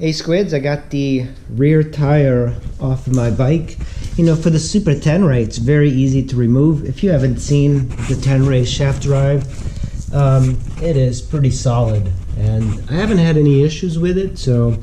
Hey Squids, I got the rear tire off of my bike. You know, for the Super Tenere, it's very easy to remove. If you haven't seen the Tenere shaft drive, it is pretty solid, and I haven't had any issues with it. So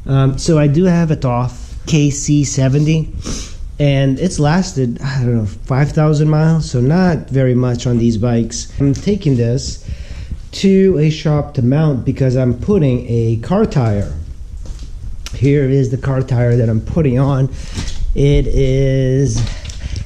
I do have it off KC70, and it's lasted, I don't know, 5,000 miles, so not very much on these bikes. I'm taking this to a shop to mount because I'm putting a car tire. Here is the car tire that I'm putting on. It is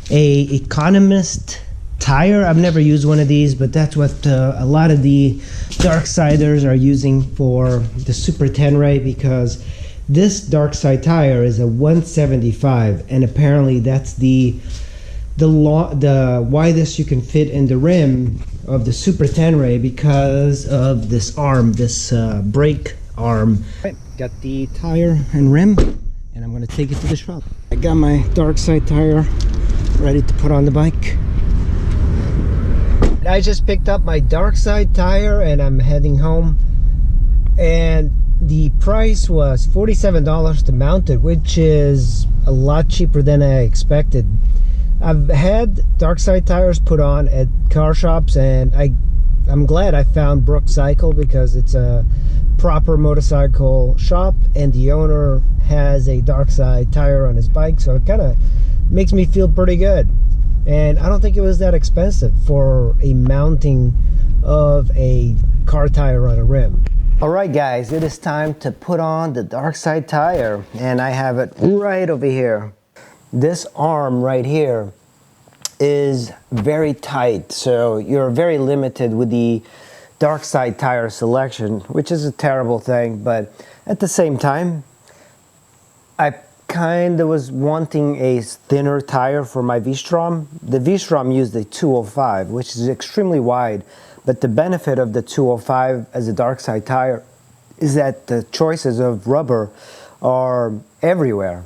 a Economist tire. I've never used one of these, but that's what a lot of the Darksiders are using for the Super Tenere, because this Darkside tire is a 175, and apparently that's the widest you can fit in the rim of the Super Tenere because of this arm, this brake arm. Got the tire and rim, and I'm gonna take it to the shop. I got my Darkside tire ready to put on the bike. I just picked up my Darkside tire and I'm heading home, and the price was $47 to mount it, which is a lot cheaper than I expected. I've had Darkside tires put on at car shops, and I'm glad I found Brook Cycle, because it's a proper motorcycle shop and the owner has a Darkside tire on his bike, so it kind of makes me feel pretty good. And I don't think it was that expensive for a mounting of a car tire on a rim. Alright guys, it is time to put on the Darkside tire, and I have it right over here. This arm right here is very tight, so you're very limited with the Darkside tire selection, which is a terrible thing, but at the same time, I kind of was wanting a thinner tire for my V-Strom. The V-Strom used a 205, which is extremely wide, but the benefit of the 205 as a Darkside tire is that the choices of rubber are everywhere.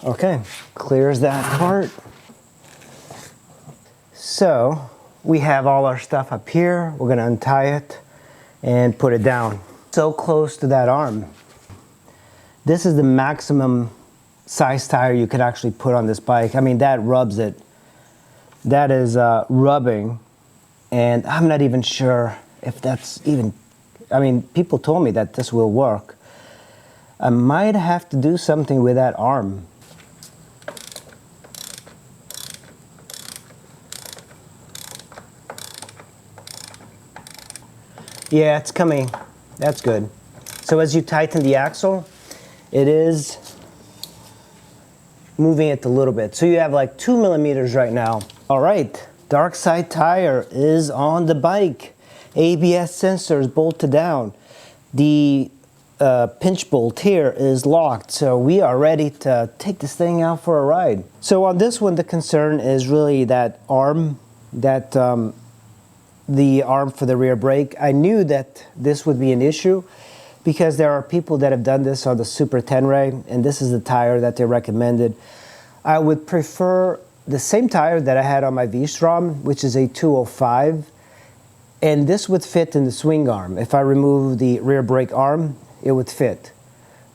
Okay, clears that part. So we have all our stuff up here. We're gonna untie it and put it down. So close to that arm. This is the maximum size tire you could actually put on this bike. I mean, that rubs it. That is rubbing, and I'm not even sure if that's even, I mean, people told me that this will work. I might have to do something with that arm. Yeah, it's coming. That's good. So as you tighten the axle, it is moving it a little bit. So you have like 2 millimeters right now. All right, Darkside tire is on the bike. ABS sensors bolted down. The pinch bolt here is locked, so we are ready to take this thing out for a ride. So on this one, the concern is really that arm, that the arm for the rear brake. I knew that this would be an issue because there are people that have done this on the Super Tenere, and this is the tire that they recommended. I would prefer the same tire that I had on my V-Strom, which is a 205, and this would fit in the swing arm. If I remove the rear brake arm, it would fit.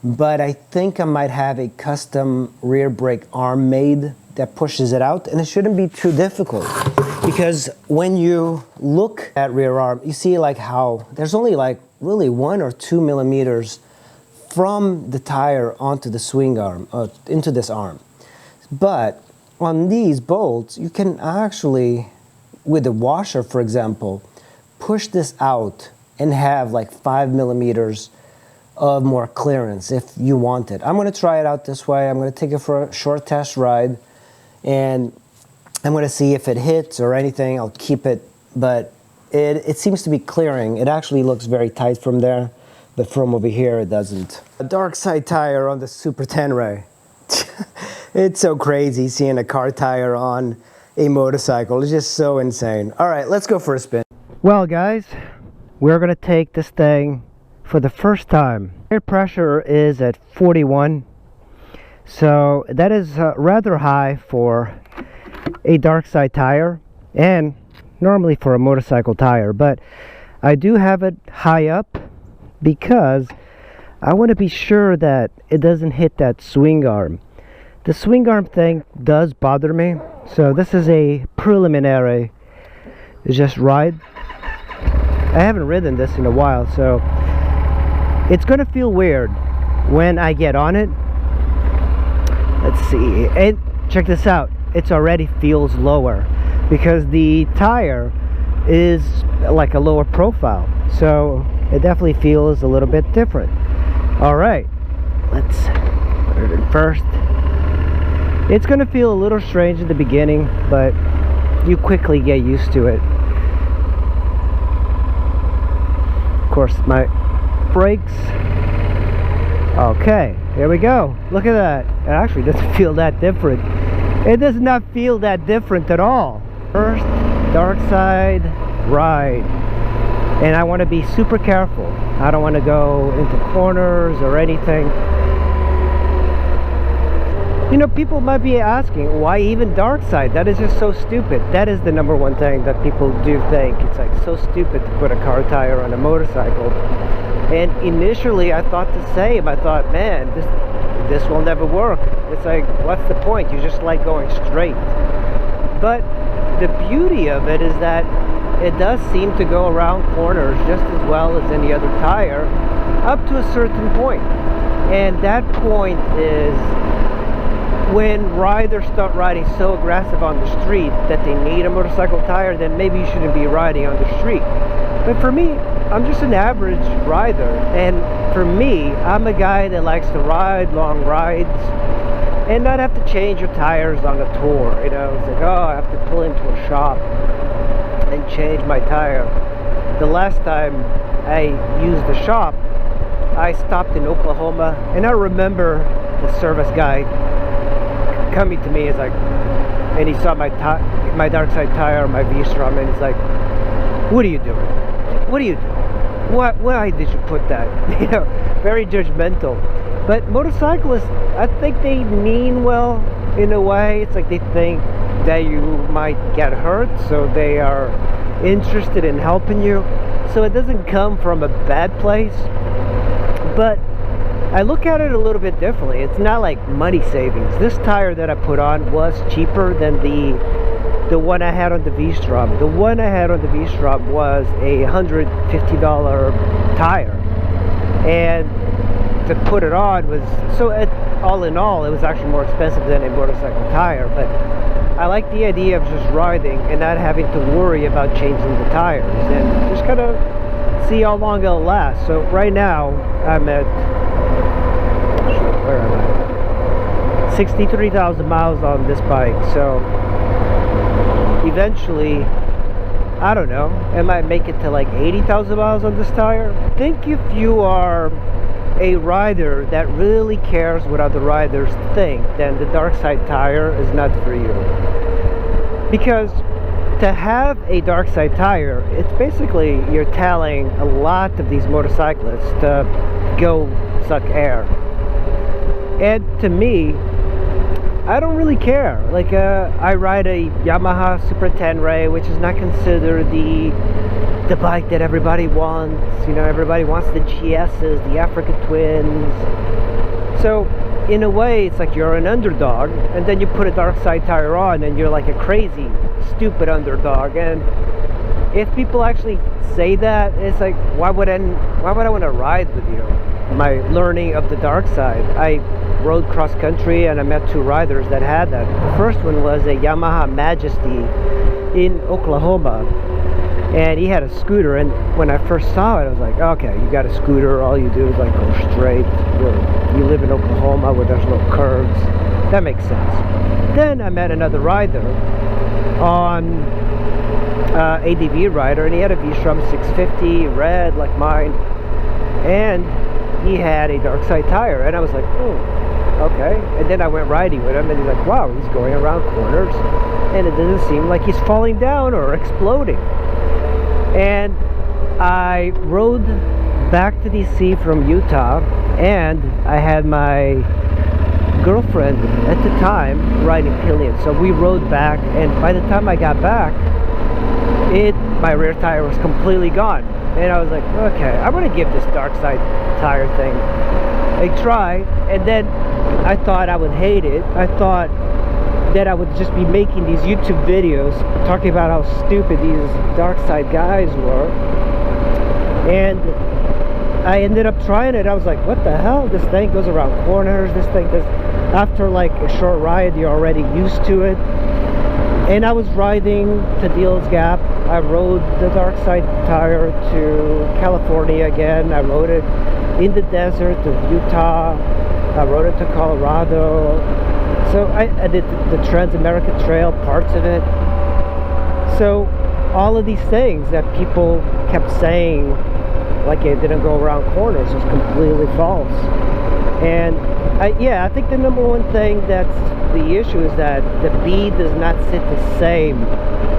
But I think I might have a custom rear brake arm made that pushes it out, and it shouldn't be too difficult. Because when you look at rear arm, you see like how there's only like really 1 or 2 millimeters from the tire onto the swing arm, into this arm. But on these bolts, you can actually, with the washer, for example, push this out and have like 5 millimeters of more clearance if you want it. I'm going to try it out this way. I'm going to take it for a short test ride, and I'm going to see if it hits or anything. I'll keep it, but it seems to be clearing. It actually looks very tight from there, but from over here it doesn't. A Darkside tire on the Super Tenere. It's so crazy seeing a car tire on a motorcycle. It's just so insane. All right, let's go for a spin. Well guys, we're going to take this thing for the first time. Air pressure is at 41, so that is rather high for a Darkside tire, and normally for a motorcycle tire, but I do have it high up because I want to be sure that it doesn't hit that swing arm. The swing arm thing does bother me, so this is a preliminary. It's just ride. I haven't ridden this in a while, so it's gonna feel weird when I get on it. Let's see, and check this out, it already feels lower because the tire is like a lower profile, so it definitely feels a little bit different. All right, let's put it in first. It's gonna feel a little strange in the beginning, but you quickly get used to it. Of course, my brakes. Okay, here we go. Look at that. It actually doesn't feel that different. It does not feel that different at all. First Darkside ride, and I want to be super careful. I don't want to go into corners or anything. You know, people might be asking, why even Darkside? That is just so stupid. That is the number one thing that people do think. It's like so stupid to put a car tire on a motorcycle. And initially I thought the same. I thought, man, this will never work. It's like, what's the point? You just like going straight. But the beauty of it is that it does seem to go around corners just as well as any other tire up to a certain point. And that point is when riders start riding so aggressive on the street that they need a motorcycle tire, then maybe you shouldn't be riding on the street. But for me, I'm just an average rider, and for me, I'm a guy that likes to ride long rides and not have to change your tires on a tour. You know, it's like, oh, I have to pull into a shop and change my tire. The last time I used the shop, I stopped in Oklahoma, and I remember the service guy coming to me, is like, and he saw my Darkside tire, my V-Strom, and he's like, what are you doing? What are you doing? Why did you put that? You know, very judgmental. But motorcyclists, I think they mean well in a way. It's like they think that you might get hurt, so they are interested in helping you. So it doesn't come from a bad place. But I look at it a little bit differently. It's not like money savings. This tire that I put on was cheaper than the one I had on the V-Strom. The one I had on the V-Strom was a $150 tire, and to put it on was, so all in all, it was actually more expensive than a motorcycle tire. But I like the idea of just riding and not having to worry about changing the tires, and just kind of see how long it'll last. So right now I'm at, where am I? 63,000 miles on this bike. So eventually, I don't know, I might make it to like 80,000 miles on this tire. I think if you are a rider that really cares what other riders think, then the Darkside tire is not for you. Because to have a Darkside tire, it's basically you're telling a lot of these motorcyclists to go suck air. And to me, I don't really care. Like I ride a Yamaha Super Tenere, which is not considered the bike that everybody wants. You know, everybody wants the GS's, the Africa Twins. So in a way, it's like you're an underdog, and then you put a Darkside tire on and you're like a crazy, stupid underdog. And if people actually say that, it's like, why would I want to ride with you? My learning of the Darkside, I rode cross country and I met two riders that had that. The first one was a Yamaha Majesty in Oklahoma, and he had a scooter, and when I first saw it, I was like, okay, you got a scooter, all you do is like go straight. You live in Oklahoma where there's no curves. That makes sense. Then I met another rider on ADV rider, and he had a V-Strom 650 red like mine, and he had a Darkside tire, and I was like, oh, okay. And then I went riding with him, and he's like, wow, he's going around corners and it doesn't seem like he's falling down or exploding. And I rode back to DC from Utah, and I had my girlfriend at the time riding pillion, so we rode back, and by the time I got back, my rear tire was completely gone. And I was like, okay, I'm gonna give this Darkside tire thing a try. And then I thought I would hate it. I thought that I would just be making these YouTube videos talking about how stupid these Darkside guys were. And I ended up trying it. I was like, what the hell? This thing goes around corners. This thing does. After like a short ride, you're already used to it. And I was riding to Deal's Gap. I rode the Darkside tire to California again. I rode it in the desert of Utah. I rode it to Colorado. So I did the Trans-American Trail, parts of it. So all of these things that people kept saying, like it didn't go around corners, was completely false. And I think the number one thing that's the issue is that the bead does not sit the same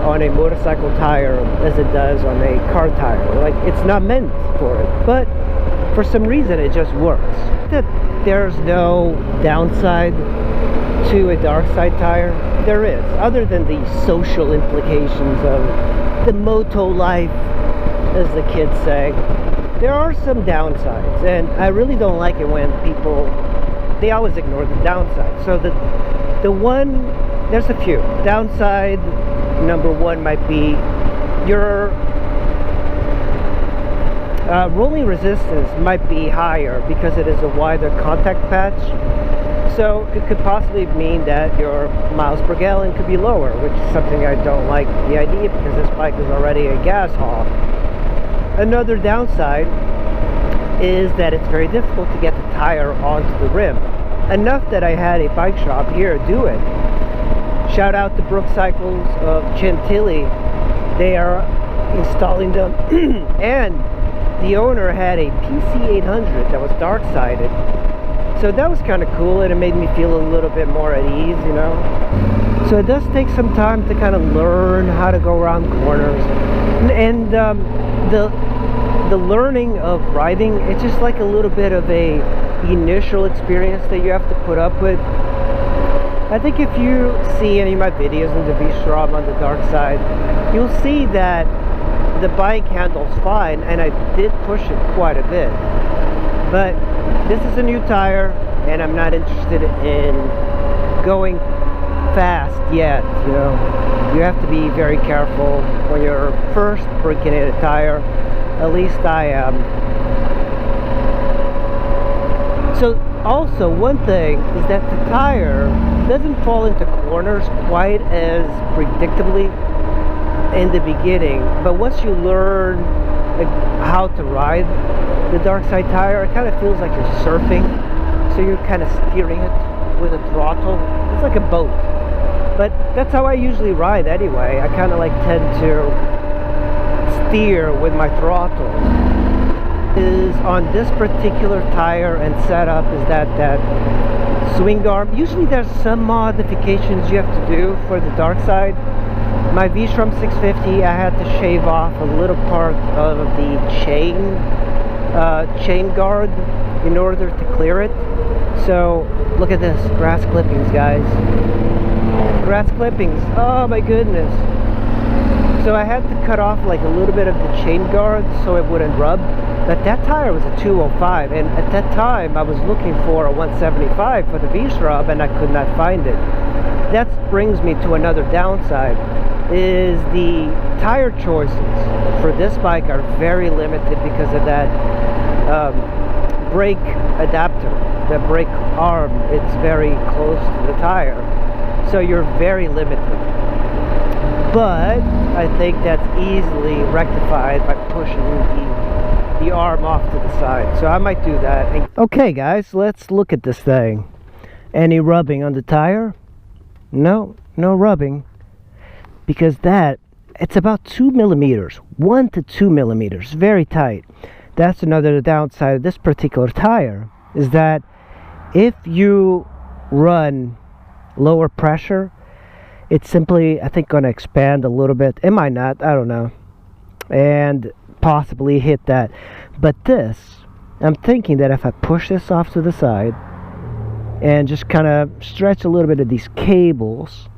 on a motorcycle tire as it does on a car tire. Like, it's not meant for it, but for some reason it just works. That there's no downside to a Darkside tire. There is, other than the social implications of the moto life, as the kids say. There are some downsides, and I really don't like it when people, they always ignore the downside. So the one, there's a few. Downside number one might be your rolling resistance might be higher because it is a wider contact patch. So it could possibly mean that your miles per gallon could be lower, which is something I don't like the idea, because this bike is already a gas hog. Another downside is that it's very difficult to get the tire onto the rim. Enough that I had a bike shop here do it. Shout out to Brooks Cycles of Chantilly. They are installing them. And the owner had a PC800 that was dark-sided. So that was kind of cool, and it made me feel a little bit more at ease, you know. So it does take some time to kind of learn how to go around corners. And the learning of riding, it's just like a little bit of a initial experience that you have to put up with. I think if you see any of my videos in the V-Strom on the Darkside, you'll see that the bike handles fine, and I did push it quite a bit. But this is a new tire, and I'm not interested in going fast yet, you know. You have to be very careful when you're first breaking in a tire. At least I am. So also, one thing is that the tire doesn't fall into corners quite as predictably in the beginning, but once you learn how to ride the Darkside tire, it kind of feels like you're surfing, so you're kind of steering it with a throttle. It's like a boat, but that's how I usually ride anyway. I kind of like tend to steer with my throttle. Is on this particular tire and setup is that swing arm. Usually there's some modifications you have to do for the Darkside. My V-Strom 650, I had to shave off a little part of the chain guard in order to clear it. So look at this, grass clippings, guys. Grass clippings, oh my goodness. So I had to cut off like a little bit of the chain guard so it wouldn't rub. But that tire was a 205, and at that time I was looking for a 175 for the V-Strom, and I could not find it. That brings me to another downside, is the tire choices for this bike are very limited because of that brake adapter, the brake arm. It's very close to the tire, so you're very limited. But I think that's easily rectified by pushing the arm off to the side. So I might do that. Okay guys, let's look at this thing. Any rubbing on the tire? No rubbing. Because it's about 2 millimeters, 1 to 2 millimeters, very tight. That's another downside of this particular tire, is that if you run lower pressure, it's simply, I think, going to expand a little bit. It might not, I don't know, and possibly hit that. But this, I'm thinking that if I push this off to the side and just kind of stretch a little bit of these cables,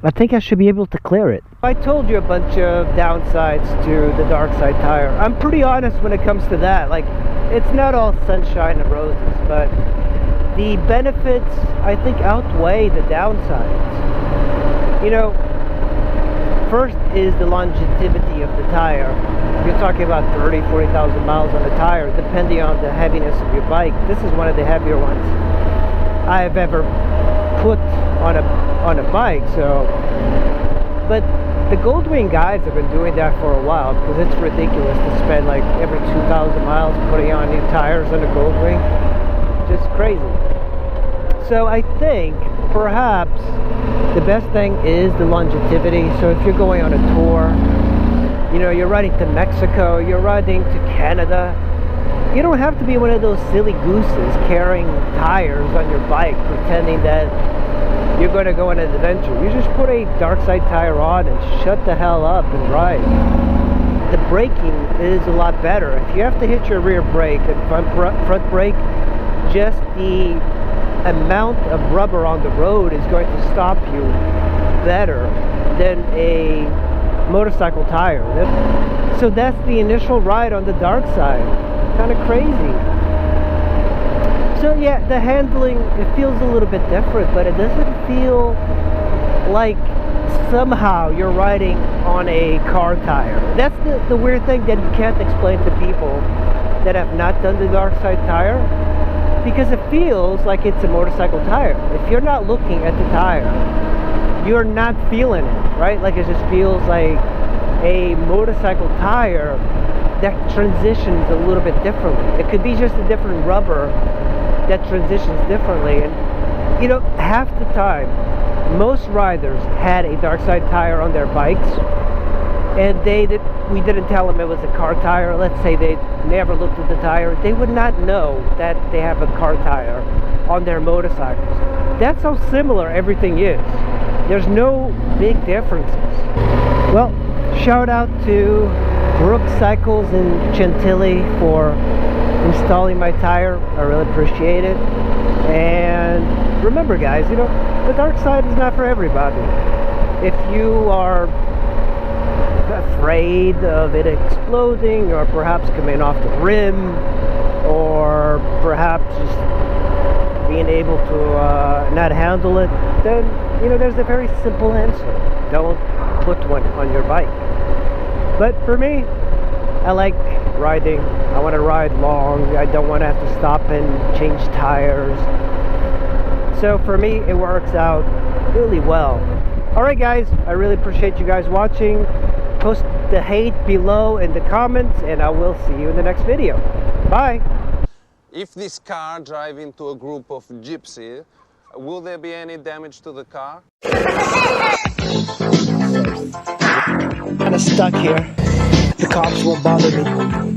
I think I should be able to clear it. I told you a bunch of downsides to the Darkside tire. I'm pretty honest when it comes to that. Like, it's not all sunshine and roses, but the benefits, I think, outweigh the downsides. You know, first is the longevity of the tire. You're talking about 30, 40,000 miles on the tire, depending on the heaviness of your bike. This is one of the heavier ones I've ever put on a bike. So, but the Goldwing guys have been doing that for a while, because it's ridiculous to spend like every 2,000 miles putting on new tires on a Goldwing. Just crazy. So I think perhaps the best thing is the longevity. So if you're going on a tour, you know, you're riding to Mexico, you're riding to Canada, you don't have to be one of those silly gooses carrying tires on your bike pretending that you're going to go on an adventure. You just put a Darkside tire on and shut the hell up and ride. The braking is a lot better. If you have to hit your rear brake and front brake, just the amount of rubber on the road is going to stop you better than a motorcycle tire. So that's the initial ride on the Darkside. Kind of crazy. So yeah, the handling, it feels a little bit different, but it doesn't feel like somehow you're riding on a car tire. That's the weird thing that you can't explain to people that have not done the Darkside tire, because it feels like it's a motorcycle tire. If you're not looking at the tire, you're not feeling it, right? Like it just feels like a motorcycle tire that transitions a little bit differently. It could be just a different rubber that transitions differently. And you know, half the time most riders had a Darkside tire on their bikes, and we didn't tell them it was a car tire. Let's say they never looked at the tire, they would not know that they have a car tire on their motorcycles. That's how similar everything is. There's no big differences. Well, shout out to Brooks Cycles in Chantilly for installing my tire. I really appreciate it. And remember, guys, you know, the Darkside is not for everybody. If you are afraid of it exploding, or perhaps coming off the rim, or perhaps just being able to not handle it, then, you know, there's a very simple answer. Don't put one on your bike. But for me, I like riding. I want to ride long. I don't want to have to stop and change tires. So for me, it works out really well. Alright guys, I really appreciate you guys watching. Post the hate below in the comments, and I will see you in the next video. Bye! If this car drive into a group of gypsy, will there be any damage to the car? Kind of stuck here. The cops won't bother me.